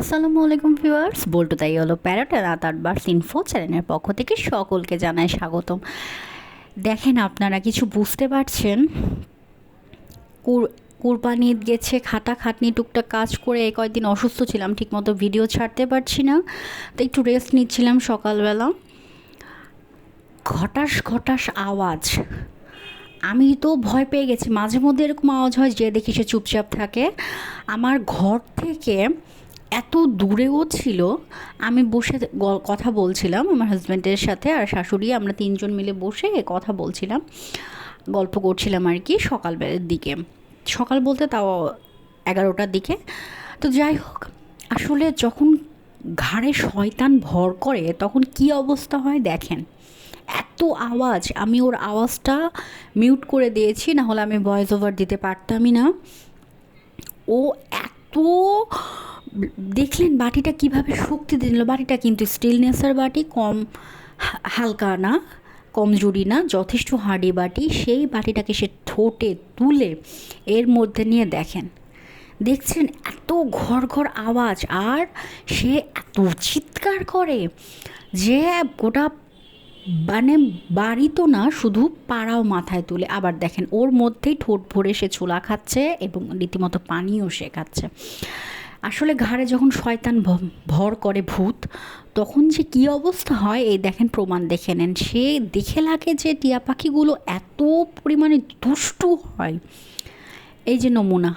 আসসালামু আলাইকুম ভিউয়ার্স, বল্টু তাই হলো প্যারট আর রাত ৮ বার্স ইনফো চ্যানেলের পক্ষ থেকে সকলকে জানাই স্বাগতম। দেখেন, আপনারা কিছু বুঝতে পারছেন? কুরবানি ঈদ গেছে, খাটাখাটনি টুকটাক কাজ করে এই কয়েকদিন অসুস্থ ছিলাম, ঠিকমতো ভিডিও ছাড়তে পারছি না, তো একটু রেস্ট নিচ্ছিলাম সকালবেলা। ঘটাস ঘটাস আওয়াজ, আমি তো ভয় পেয়ে গেছি। মাঝে মধ্যে এরকম আওয়াজ হয়, যে দেখি সে চুপচাপ থাকে। আমার ঘর থেকে এত দূরেও ছিল। আমি বসে কথা বলছিলাম আমার হাজব্যান্ডের সাথে আর শাশুড়ি, আমরা তিনজন মিলে বসে কথা বলছিলাম, গল্প করছিলাম আর কি, সকালবেলার দিকে। সকাল বলতে তাও 11টার দিকে। তো যাই হোক, আসলে যখন ঘাড়ে শয়তান ভর করে তখন কি অবস্থা হয় দেখেন। এত আওয়াজ, আমি ওর আওয়াজটা মিউট করে দিয়েছি, না হলে আমি ভয়েস ওভার দিতে পারতামই না। ও এত, দেখলেন বাটিটা কিভাবে শক্তি দিল। বাটিটা কিন্তু স্টিলনেসের বাটি, কম হালকা না, কমজোরি না, যথেষ্ট হার্ডি বাটি। সেই বাটিটাকে সে ঠোঁটে তুলে এর মধ্যে নিয়ে দেখছেন এত ঘর ঘর আওয়াজ, আর সে এত চিৎকার করে যে গোটা, মানে বাড়ি তো না, শুধু পাড়াও মাথায় তুলে। আবার দেখেন ওর মধ্যেই ঠোঁট ভরে সে ছোলা খাচ্ছে এবং রীতিমতো পানিও সে খাচ্ছে। আসলে ঘাড়ে যখন শয়তান ভর করে ভূত, তখন যে কী অবস্থা হয় এই দেখেন, প্রমাণ দেখে নেন। সে দেখে লাগে যে টিয়া পাখিগুলো এত পরিমাণে দুষ্টু হয়। এই যে নমুনা।